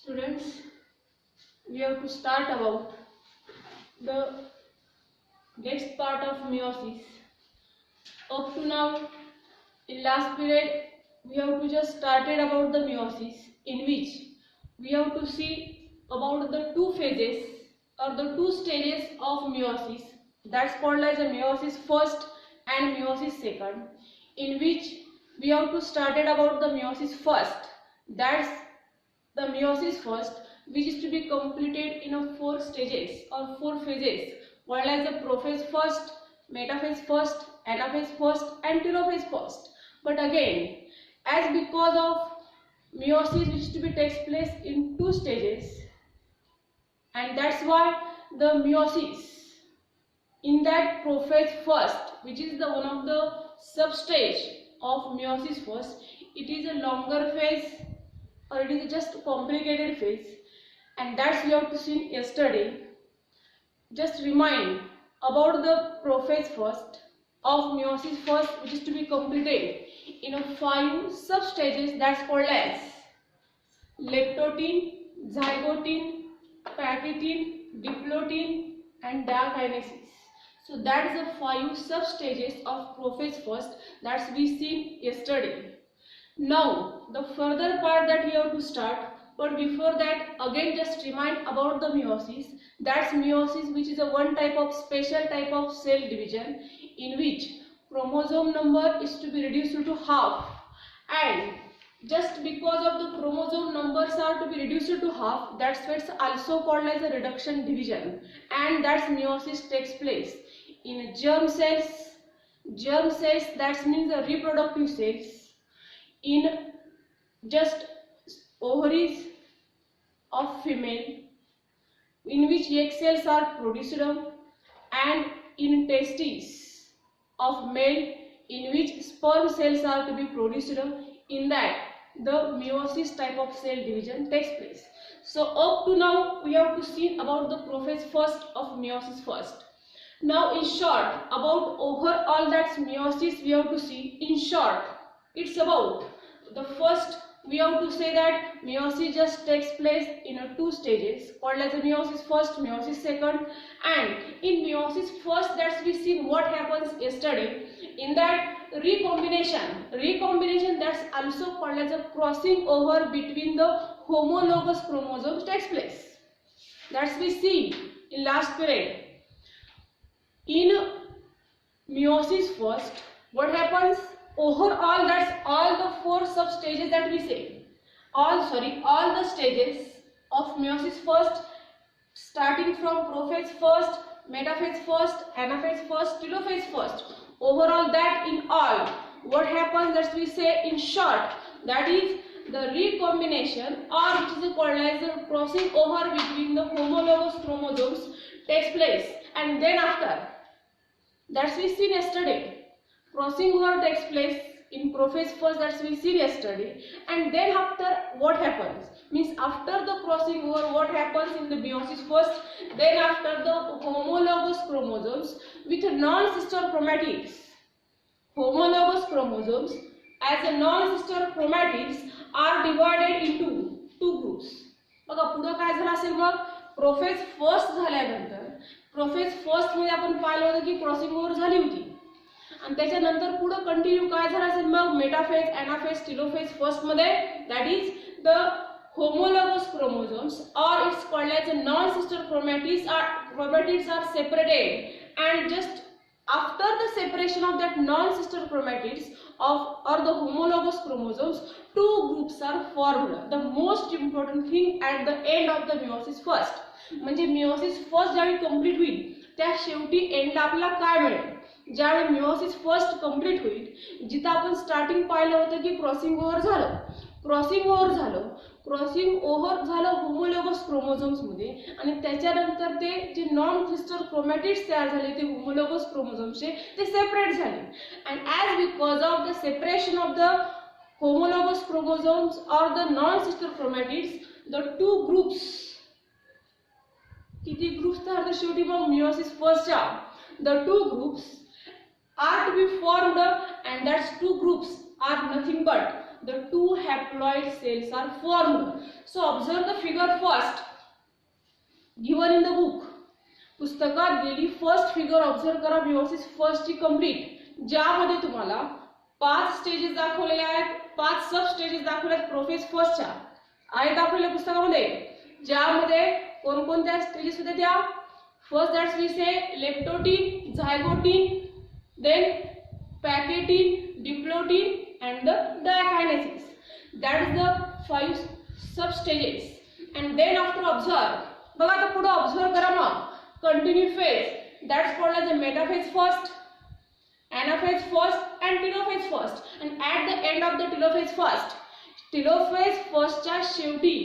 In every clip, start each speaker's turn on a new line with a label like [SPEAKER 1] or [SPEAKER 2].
[SPEAKER 1] Students, we have to start about the next part of meiosis. Up to now, in last period, we have to just started about the meiosis, in which we have to see about the two phases or the two stages of meiosis. That's called as a meiosis first and meiosis second, in which we have to started about the meiosis first. That's the meiosis first, which is to be completed in a 4 stages or 4 phases, called as the prophase first, metaphase first, anaphase first, and telophase first. But again, as because of meiosis which is to be takes place in 2 stages, and that's why the meiosis in that prophase first, which is the one of the substage of meiosis first, it is a longer phase or it is just a complicated phase, and that's we have to see yesterday. Just remind about the prophase first of meiosis first, which is to be completed in a 5 substages. That's called as leptotin, zygotin, pakitin, diplotin, and diakinesis. So that is the 5 substages of prophase first that's we seen yesterday. Now the further part that we have to start, but before that again just remind about the meiosis. That's meiosis, which is a one type of special type of cell division in which chromosome number is to be reduced to half, and just because of the chromosome numbers are to be reduced to half, that's why it's also called as a reduction division, and that's meiosis takes place in germ cells. Germ cells, that means the reproductive cells, in just ovaries of female, in which egg cells are produced, and in testes of male, in which sperm cells are to be produced. In that the meiosis type of cell division takes place. So up to now we have to see about the prophase first of meiosis first. Now in short about overall that's meiosis we have to see. In short, it's about the first, we have to say that meiosis just takes place in a 2 stages, called as a meiosis first, meiosis second. And in meiosis first, that's we seen what happens yesterday. In that recombination that's also called as a crossing over between the homologous chromosomes takes place. That's we see in last period. In meiosis first, what happens? Overall, that's all the 4 sub stages that we say. All the stages of meiosis first, starting from prophase first, metaphase first, anaphase first, telophase first. Overall, that in all, what happens? That we say in short, that is the recombination, or which is called as the crossing over between the homologous chromosomes takes place, and then after, that's we seen yesterday. Crossing over takes place in prophase first, that's we seen yesterday, and then after what happens? Means after the crossing over, what happens in the meiosis first? Then after the homologous chromosomes with non-sister chromatids. Homologous chromosomes as a non-sister chromatids are divided into 2 groups. बघा पुढे काय झालं असेल मग? Prophase first झाल्यानंतर prophase first मध्ये आपण पाहिलं होतं की क्रॉसिंग ओव्हर झाली होती, आणि त्याच्यानंतर पुढे कंटिन्यू काय झालं असेल मग? मेटाफेज, एनाफेज, टेलोफेज फर्स्ट मध्ये, that is the homologous chromosomes, or it's called as a non-sister chromatids are separated, and just after the separation of that non-sister chromatids or the homologous chromosomes, 2 groups are formed. The most important thing at the end of the meiosis first, म्हणजे meiosis first ज्यावेळी complete होईल त्या शेवटी and आपल्याला काय मिळेल? ज्यावेळी meiosis first complete होईल, जिथं आपण स्टार्टिंग पाहिलं होतं की क्रॉसिंग ओव्हर झालं होमोलोगस क्रोमोझोम्स मध्ये, आणि त्याच्यानंतर ते जे नॉन सिस्टर क्रोमॅटिड्स तयार झाले ते होमोलोगस क्रोमोझोम्सचे ते सेपरेट झाले, and as because of the separation of the homologous chromosomes or the non-sister chromatids, the 2 groups, किती ग्रुप्स तयार होतात शेवटी मग meiosis फर्स्टच्या? The 2 groups are to be formed, and that's 2 groups are nothing but the two haploid cells are formed. So observe the figure first given in the book. पुस्तकात दिलेली first figure observe करा, meiosis first ची complete, ज्यामध्ये तुम्हाला 5 stages दाखवलेले आहेत, 5 सब stages दाखवले आहेत प्रोफेज फर्स्टच्या आहे दाखवलेल्या पुस्तकामध्ये, ज्यामध्ये कोणकोणत्या स्टेजेस होत्या त्या. First that's we say leptotene, zygotene, then pachytene, diplotene and the diakinesis. That is the 5 sub stages. And then after observe, बघा आता पुढे ऑब्झर्व करा मग continue phase, that's called as the metaphase first, anaphase first and telophase first. And at the end of the telophase first च्या शेवटी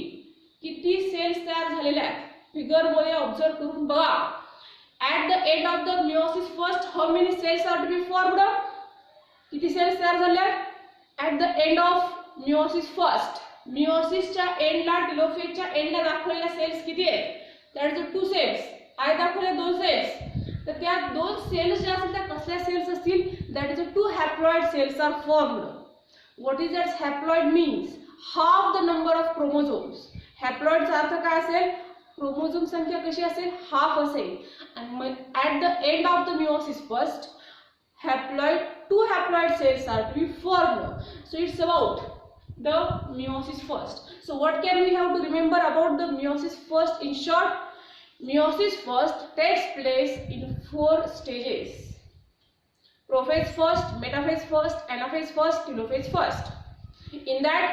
[SPEAKER 1] किती sales तयार झालेल्या आहेत फिगर मध्ये ऑब्झर्व करून बघा. At the end of the meiosis first, how many cells are to be formed? किती सेल्स तयार झाल्या? At the end of meiosis first, मियोसिसच्या एंडला, टेलोफेजच्या एंडला दाखवलेल्या सेल्स किती आहेत? That is 2 cells. आहे दाखवल्या 2 सेल्स. तर त्या 2 सेल्स ज्या असतील त्या कसल्या सेल्स असतील? That is 2 haploid cells are formed. What is that haploid means? Half the number of chromosomes. हॅप्लॉइडचा अर्थ काय असेल? क्रोमोझोम संख्या कशी असेल? हाफ असेल. आणि at the end of the meiosis first, two haploid cells are to be formed. So it's about the meiosis first. So what can we have to remember about the meiosis first? In short, meiosis first takes place in 4 stages: prophase first, metaphase first, anaphase first, telophase first. In that,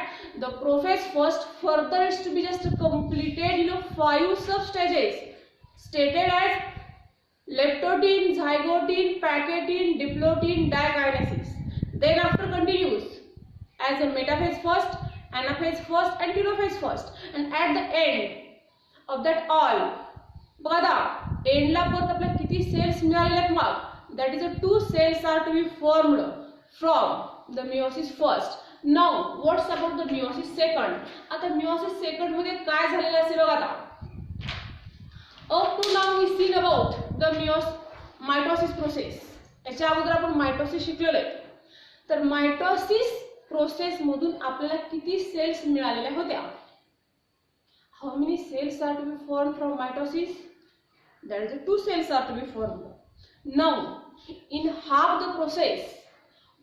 [SPEAKER 1] the prophase first further is to be just completed in 5 sub stages stated as leptotin, zygotin, packetin, diplotin, diakinesis. Then after continues as a metaphase first, anaphase first and telophase first. And at the end of that all, बघा एंडला परत आपल्याला किती cells मिळालेले आहेत मग? That is 2 cells are to be formed from the meiosis first. Now what's about the meiosis second? आता meiosis second मध्ये काय झालेलं असेल बघा. आता up to now we seen about the mitosis process. याच्या अगोदर आपण मायटोसिस शिकलेलो आहे. तर मायटोसिस प्रोसेस मधून आपल्याला किती सेल्स मिळालेल्या होत्या? How many cells are to be formed from mitosis? That is 2 cells are to be formed. Now in half the process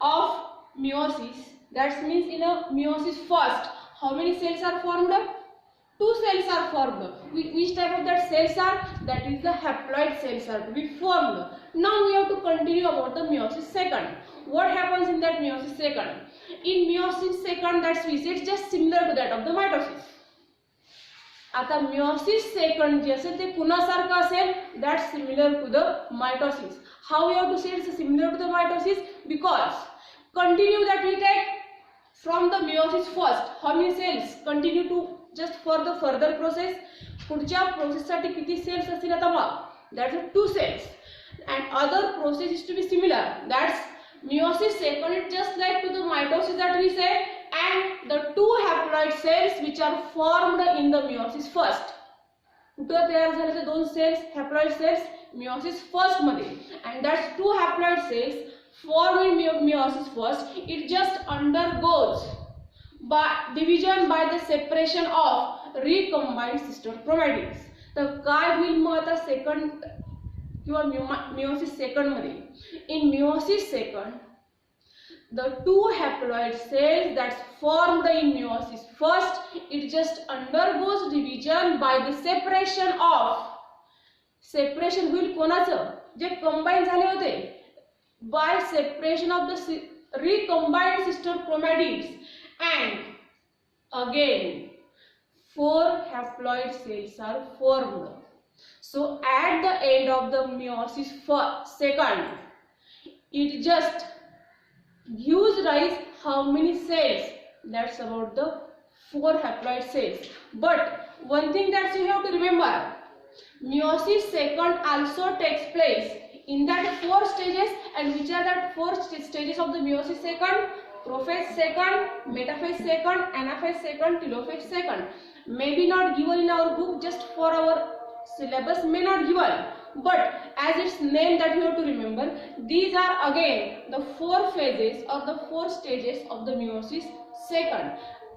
[SPEAKER 1] of meiosis, that means in a meiosis first, how many cells are formed? 2 cells are formed. Which type of that cells are? That is the haploid cells are to be formed. Now we have to continue about the meiosis second. What happens in that meiosis second? In meiosis second, that's we say it's just similar to that of the mitosis. आता meiosis second जे असेल ते कुणासारखं असेल? That's similar to the mitosis. How we have to say it's similar to the mitosis? Because continue that we take from the meiosis first. How many cells continue to just for the further process? पुढच्या process साठी किती sales असतील आता मग? That's 2 cells. And other process is to be similar. That's meiosis second is just like to the mitosis that we say, and the 2 haploid cells which are formed in the meiosis first. कुठे तयार झाले ते 2 cells haploid cells? meiosis first मध्ये. And that's 2 haploid cells formed in meiosis first. It just undergoes by division by the separation of recombined sister chromatids. तर काय होईल मग आता second किंवा meiosis second मध्ये? In meiosis second, the 2 haploid cells that's formed in meiosis first, it just undergoes division by the separation of, separation होईल कोणाचं? जे combine झाले होते, by separation of the recombined sister chromatids. And again 4 haploid cells are formed. So at the end of the meiosis second, it just gives rise how many cells? That's about the 4 haploid cells. But one thing that you have to remember, meiosis second also takes place in that 4 stages. And which are that 4 stages of the meiosis second? Prophase second, metaphase second, anaphase second, telophase second. Maybe not given in our book, just for our syllabus may not given, but as its name that you have to remember, these are again the 4 phases or the 4 stages of the meiosis second.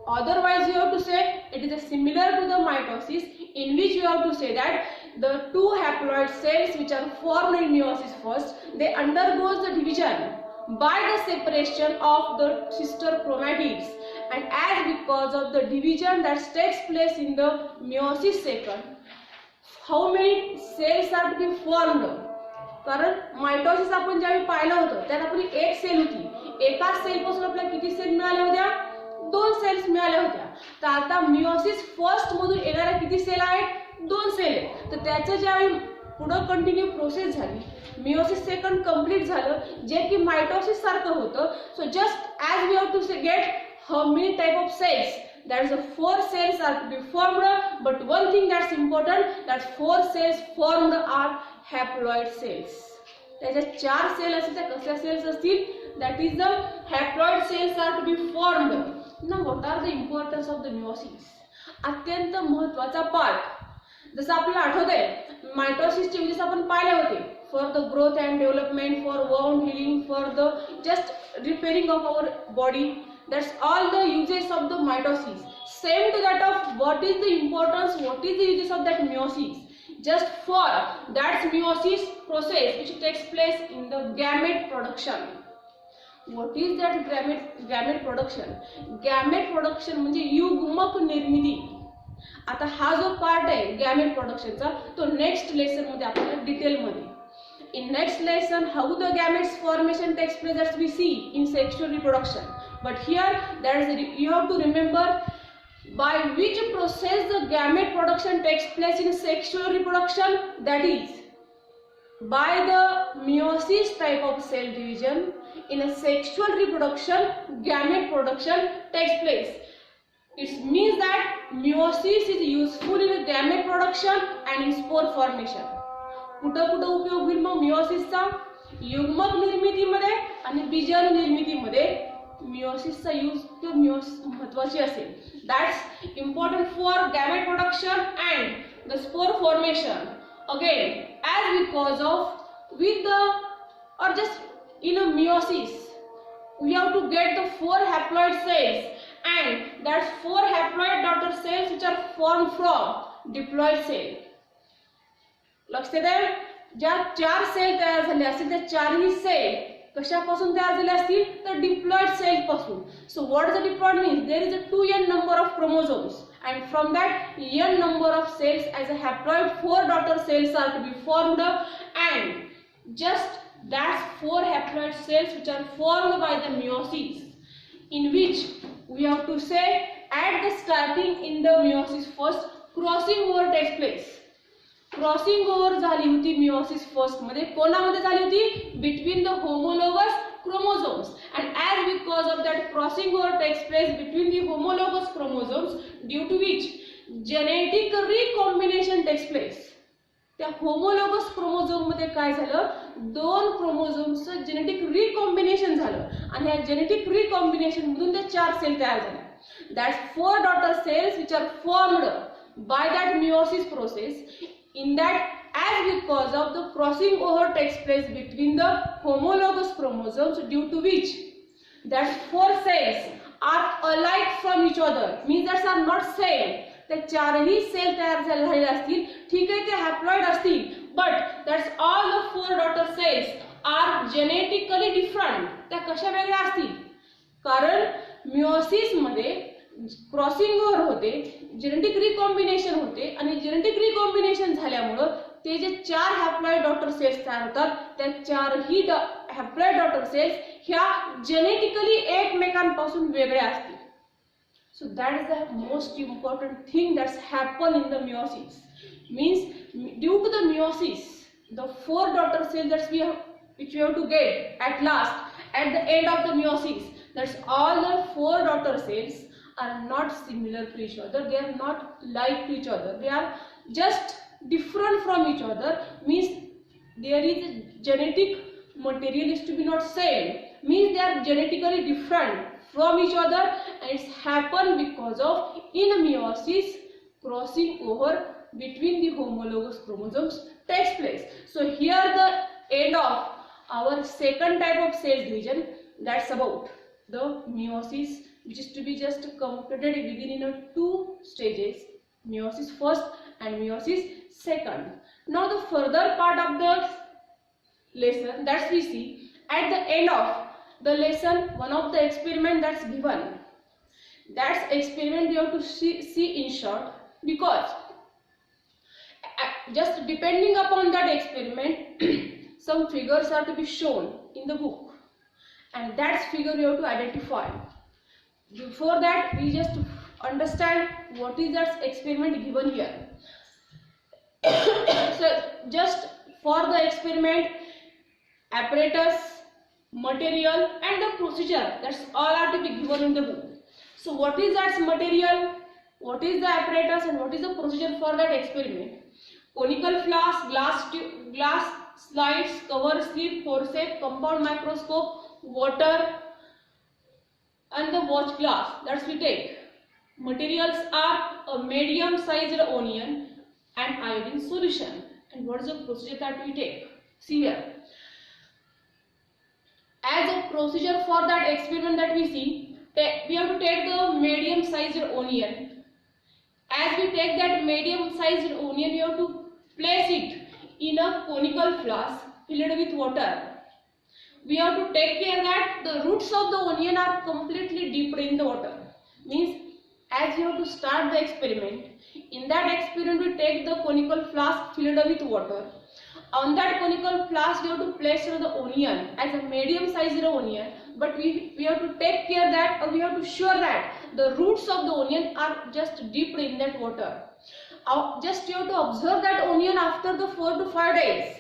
[SPEAKER 1] Otherwise, you have to say it is similar to the mitosis, in which you have to say that the two haploid cells which are formed in meiosis first, they undergoes the division by the separation of the sister chromatids, and as because of the division that takes place in the meiosis second, how many cells are to be formed? कारण mitosis आपण ज्यावेळी पाहिलं होतं त्यात आपली एक cell होती, एकाच सेल पासून आपल्याला किती सेल मिळाल्या होत्या? 2 सेल्स मिळाल्या होत्या. तर आता मियोसिस फर्स्ट मधून येणाऱ्या किती सेल आहेत? 2 सेल आहेत. तर त्याचं ज्यावेळी पुढे कंटिन्यू प्रोसेस झाली, मियोसिस सेकंड कंप्लीट झालं, जे की मायटोसिस सारखं होतं. So just as we have to get how many type of cells, that is the 4 cells are to be formed, but one thing that's important, that 4 cells formed are haploid cells. त्याच्या 4 cell असतील त्या कसल्या cells असतील? that is the haploid cells are to be formed. Now what are the importance of the meiosis? अत्यंत महत्त्वाचा part. जसं आपल्याला आठवतंय मायटोसिसचे युजेस आपण पाहिले होते, for the growth and development, for wound healing, for the just repairing of our body. That's all the uses of the mitosis. Same to that of what is the importance, what is the uses of that meiosis. Just for that meiosis process which takes place in the gamete production. What is that gamete production? Gamete production म्हणजे युग्मक निर्मिती. आता हा जो part आहे gamete प्रोडक्शनचा तो next lesson मध्ये आपल्याला डिटेल मध्ये. In next lesson, how the gametes formation takes place, as we see in sexual reproduction. But here, you have to remember by which process the gamete production takes place in sexual reproduction. That is by the meiosis type of cell division. In a sexual reproduction, gamete production takes place. It means that meiosis is useful in gamete production and in spore formation. कुठं कुठं उपयोग होईल मग मियोसिसचा? युग्मक निर्मितीमध्ये आणि बीजाणू निर्मितीमध्ये मियोसिसचा use महत्त्वाची असेल. That's important for gamete production and the spore formation. Again as because of with the or just in a meiosis we have to get the 4 haploid cells, and that's 4 haploid daughter cells which are formed from diploid cell. लक्ष द्या, ज्या 4 cell तयार झाले असतील त्या 4ही cell कशापासून तयार झाले असतील? तर डिप्लॉइड सेल पासून. So what the diploid means? There is a 2n number of chromosomes, and from that n number of cells as a haploid 4 daughter cells are to be formed, and just that's 4 haploid cells which are formed by the meiosis, in which we have to say at the starting in the meiosis first crossing over takes place. Crossing over झाली होती meiosis first मध्ये. कोणामध्ये झाली होती? Between the homologous chromosomes. And as because of that crossing over takes place between the homologous chromosomes, due to which genetic recombination takes place. त्या homologous chromosome मध्ये काय झालं? 2 क्रोमोझोम्सचं जेनेटिक रिकॉम्बिनेशन झालं, आणि या जेनेटिक रिकॉम्बिनेशन मधून त्या 4 सेल तयार झाल्या. That's 4 daughter cells which are formed by that meiosis process. In that, as because of the crossing over takes place between the homologous chromosomes, due to which that 4 cells are alike from each other, means that are not same. त्या 4ही cell तयार झालेल्या असतील, ठीक आहे, ते haploid असतील, but that's all the 4 daughter cells are genetically different. त्या कशा वेगळ्या असतील? कारण मियोसिस मध्ये क्रॉसिंग ओव्हर होते, जेनेटिक रिकॉम्बिनेशन होते, आणि जेनेटिक रिकॉम्बिनेशन झाल्यामुळं ते जे 4 हॅप्लॉइड डॉटर सेल्स तयार होतात त्या 4ही हॅप्लॉइड डॉटर सेल्स ह्या जेनेटिकली एकमेकांपासून वेगळ्या असतील. So that is the most important thing that's happen in the meiosis. Means due to the meiosis the 4 daughter cells that which we have to get at last at the end of the meiosis, that's all the 4 daughter cells are not similar to each other. They are not like to each other. They are just different from each other. Means there is genetic material is to be not same. Means they are genetically different from each other, and it's happened because of in meiosis crossing over between the homologous chromosomes takes place. So here the end of our second type of cell division, that's about the meiosis which is to be just completed within 2 stages, meiosis first and meiosis second. Now the further part of the lesson that we see at the end of the lesson, one of the experiment that's given. That's experiment you have to see in short, because just depending upon that experiment some figures are to be shown in the book, and that figure you have to identify. Before that, we just understand what is that experiment given here. So just for the experiment, apparatus, material and the procedure, that's all are to be given in the book. So what is that material, what is the apparatus and what is the procedure for that experiment? Conical flask, glass slides, cover slip, forceps, compound microscope, water and the watch glass, that's we take. Materials are a medium sized onion and iodine solution. And what is the procedure that we take? See here. As a procedure for that experiment that we see, we have to take the medium sized onion. As we take that medium sized onion, we have to place it in a conical flask filled with water. We have to take care that the roots of the onion are completely dipped in the water. Means as you have to start the experiment, in that experiment we take the conical flask filled with water. On that conical flask we have to place the onion as a medium sized onion, but we have to take care that, or we have to sure that the roots of the onion are just dipped in that water. Just you have to observe that onion after the 4 to 5 days.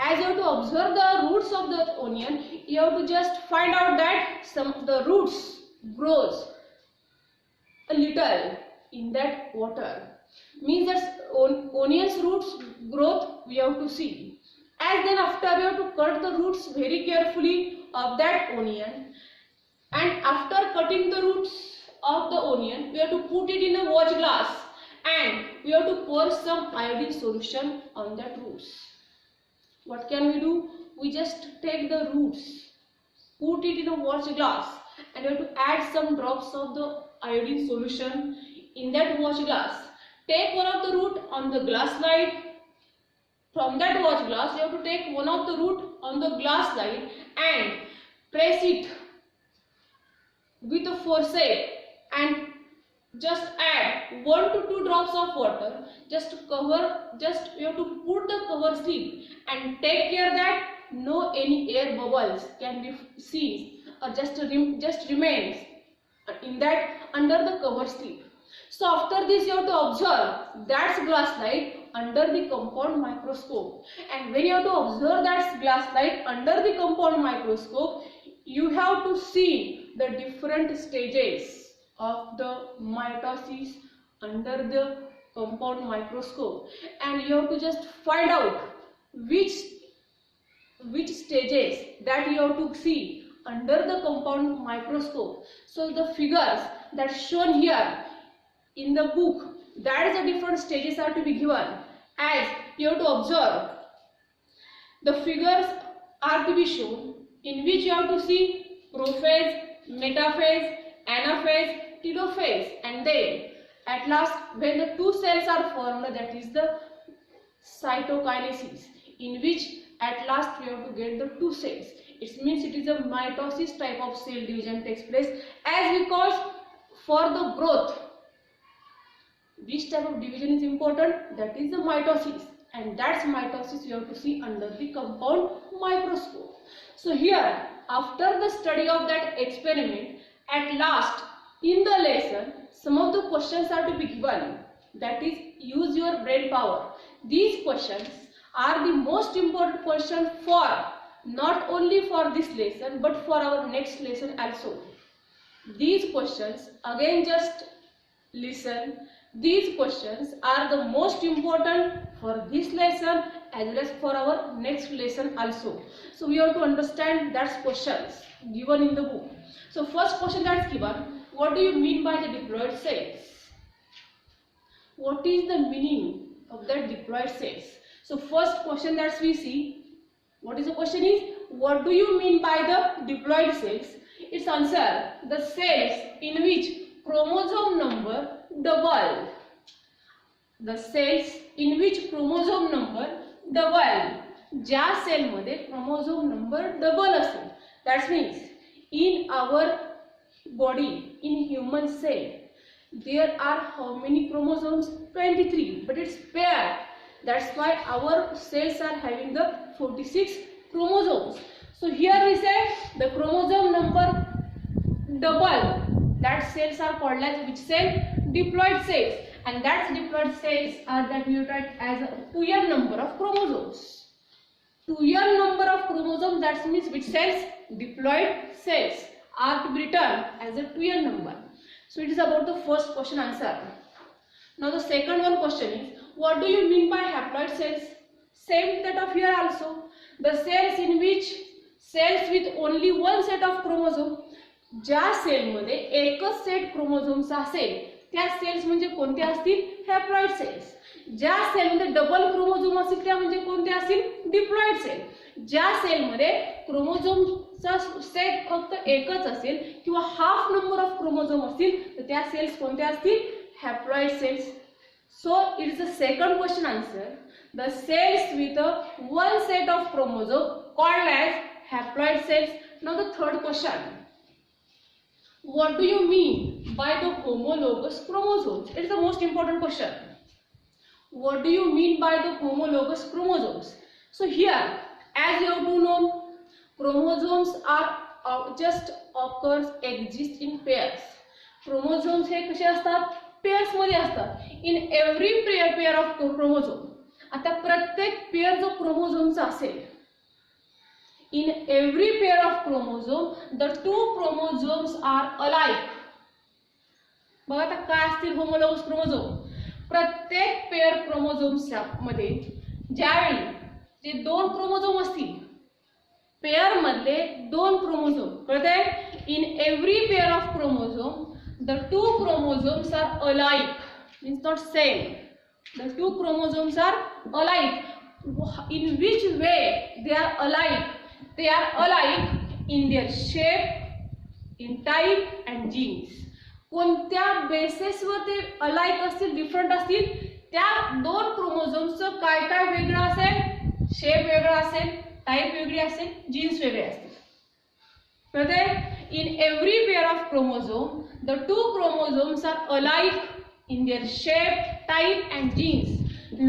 [SPEAKER 1] As you have to observe the roots of the onion, you have to just find out that some of the roots grows a little in that water. Means that onion's roots growth we have to see. As then after we have to cut the roots very carefully of that onion, and after cutting the roots of the onion, we have to put it in a watch glass and we have to pour some iodine solution on that roots. What can we do? We just take the roots, put it in a watch glass and we have to add some drops of the iodine solution in that watch glass. Take one of the root on the glass slide. From that watch glass, you have to take one of the root on the glass slide and press it with a forceps and just add 1 to 2 drops of water. Just cover, you have to put the cover slip and take care that no any air bubbles can be seen or just remains in that under the cover slip. So after this you have to observe that glass slide under the compound microscope, and when you have to observe that glass slide under the compound microscope, you have to see the different stages of the mitosis under the compound microscope, and you have to just find out which stages that you have to see under the compound microscope. So the figures that shown here in the book, that is the different stages are to be given. As you have to observe, the figures are to be shown in which you have to see prophase, metaphase, anaphase, telophase, and then at last when the 2 cells are formed, that is the cytokinesis, in which at last we have to get the 2 cells. It means it is a mitosis type of cell division takes place, as because for the growth which type of division is important, that is the mitosis, and that's mitosis you have to see under the compound microscope. So here after the study of that experiment, at last in the lesson some of the questions are to be given, that is use your brain power. These questions are the most important question for not only for this lesson but for our next lesson also. These questions, again just listen, these questions are the most important for this lesson as well as for our next lesson also. So we have to understand that questions given in the book. So first question that's given, what do you mean by the diploid cells? What is the meaning of that diploid cells? So first question that we see, what is the question is, what do you mean by the diploid cells? its answer, the cells in which chromosome number double. The cells in which chromosome number double. ज्या cell मध्ये chromosome number double असेल. That means in our body, in human cell, there are how many chromosomes? 23, but it's paired. That's why our cells are having the 46 chromosomes. So here we say the chromosome number double. That cells are called as which cell? Diploid cells. And that diploid cells are that we write as a 2n number of chromosomes. 2n number of chromosomes, that means which cells? Diploid cells are to be written as a 2n number. So it is about the first question answer. Now the second one question is, what do you mean by haploid cells? Same that of here also. The cells in which cells with only one set of chromosome. ज्या cell मध्ये एकच set chromosomes असेल त्या sales म्हणजे कोणत्या असतील? Haploid cells. ज्या cell मध्ये डबल क्रोमोझोम असतील त्या म्हणजे कोणत्या असतील? Diploid cell. ज्या सेल मध्ये क्रोमोझोमचा सेट फक्त एकच असेल किंवा हाफ नंबर ऑफ क्रोमोझोम असतील तर त्या सेल्स कोणत्या असतील? Haploid cells. So it is the second question answer. The cells with one set of chromosome called as haploid cells. Now the third question. What do you mean by the homologous chromosomes? It is the most important question. What do you mean by the homologous chromosomes? So here, as you have to know, chromosomes are just exist in pairs. Chromosomes हे कसे असतात? Pairs मध्ये असतात. In every pair of chromosome. आता प्रत्येक pair जो क्रोमोझोमचा असेल, in every pair of chromosome the two chromosomes are alike. बघा आता काय असतील होमोलॉगस क्रोमोझोम? प्रत्येक पेअर क्रोमोझोम्स मध्ये ज्यावेळी जे दोन क्रोमोझोम असतील, पेअर मधले दोन क्रोमोझोम, कळतंय? इन every pair of chromosome the two chromosomes are alike, means not same. The two chromosomes are alike. In which way they are alike? They are alike in their shape, in type and genes. कोणत्या basis वर ते alike असतील, different असतील? त्या दोन क्रोमोझोम्सचं काय काय वेगळं असेल? शेप वेगळा असेल, टाइप वेगळी असेल, जीन्स वेगळे असतील. In every pair of chromosome, the two chromosomes are alike in their shape, type and genes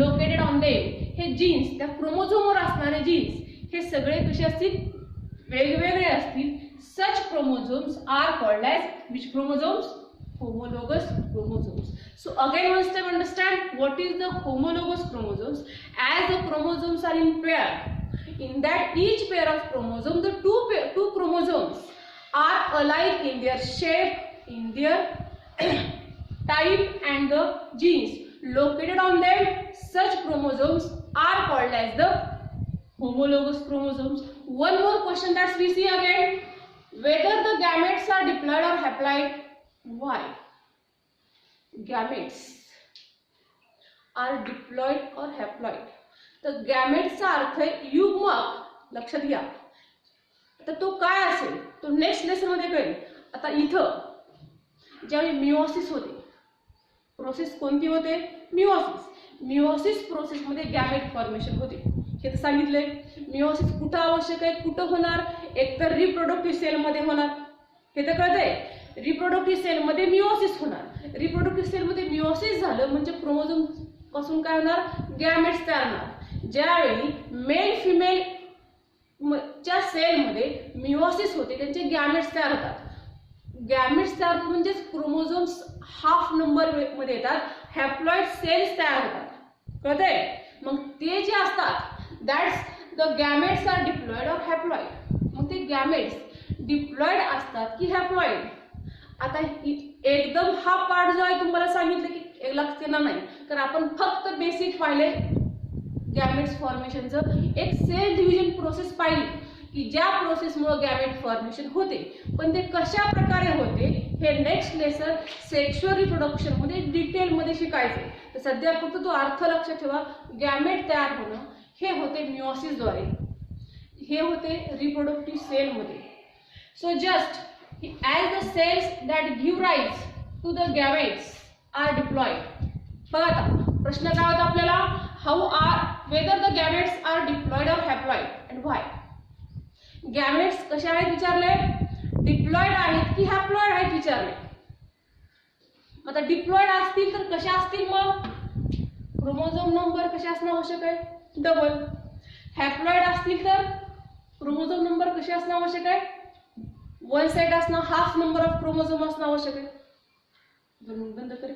[SPEAKER 1] located on them. हे जीन्स, त्या क्रोमोझोमवर असणारे जीन्स हे सगळे कसे असतील? वेगवेगळे असतील. Such chromosomes are called as which chromosomes? Homologous chromosomes. So again once time understand what is the homologous chromosomes. As the chromosomes are in pair, in that each pair of chromosomes, the two chromosomes are alike in their shape, in their type and the genes located on them. Such chromosomes are called as the homologous chromosomes. One more question that we see again. Whether the gametes are diploid or haploid? Why? Gametes are diploid or haploid. तर गॅमेटचा अर्थ आहे युग्मक. लक्षात घ्या. तर तो काय असेल तो नेक्स्ट लेसन मध्ये कळेल. आता इथं ज्यावेळी मिओसिस होते, प्रोसेस कोणती होते? मिओसिस. मिओसिस प्रोसेस मध्ये गॅमेट फॉर्मेशन होते. हे तर सांगितलंय. मिओसिस कुठं आवश्यक आहे, कुठं होणार? एकतर रिप्रोडक्टिव्ह सेल मध्ये होणार, हे तर कळतंय. रिप्रोडक्टिव्ह सेल मध्ये मिओसिस होणार. रिप्रोडक्टिव्ह सेल मध्ये मिओसिस झालं म्हणजे क्रोमोझोम पासून काय होणार? गॅमेट्स तयार होणार. ज्यावेळी मेल फिमेल च्या सेल मध्ये मिओसिस होते त्यांचे गॅमेट्स तयार होतात. गॅमेट्स तयार होतात म्हणजे क्रोमोझोम्स हाफ नंबर मध्ये येतात. हॅप्लॉइड सेल्स तयार होतात. कळतंय? मग ते जे असतात that's the gametes are diploid or haploid. मग ते गॅमेट्स डिप्लॉइड असतात की हॅप्लॉइड? आता एकदम हा पार्ट जो आहे तुम्हाला सांगितलं की लक्षात येणार नाही, कारण आपण फक्त बेसिक पाहिले गॅमेट्स फॉर्मेशनचं. एक सेल डिव्हिजन प्रोसेस पाहिली की ज्या प्रोसेसमुळे गॅमेट फॉर्मेशन होते, पण ते कशा प्रकारे होते हे नेक्स्ट लेसन सेक्शुअल रिप्रोडक्शन मध्ये डिटेल मध्ये शिकायचे. तर सध्या फक्त तो अर्थ लक्षात ठेवा. गॅमेट तयार होणं हे होते मिओसिस द्वारे, हे होते रिप्रोडक्टिव्ह सेल मध्ये. So just as the cells that give rise to the gametes are diploid. बघा आता प्रश्न काय होता आपल्याला, how are whether the gametes are diploid or haploid and why. Gametes कसे आहेत विचारले, डिप्लॉइड आहेत की हॅप्लॉइड आहेत विचारले. आता डिप्लॉइड असतील तर कशा असतील, मग क्रोमोझोम नंबर कसे असणं आवश्यक आहे, डबल. हॅप्लॉइड असतील तर क्रोमोझोम नंबर कसे असणं आवश्यक आहे, वन साइड असणं, हाफ नंबर ऑफ क्रोमोझोम असणं आवश्यक आहे. बंद करे.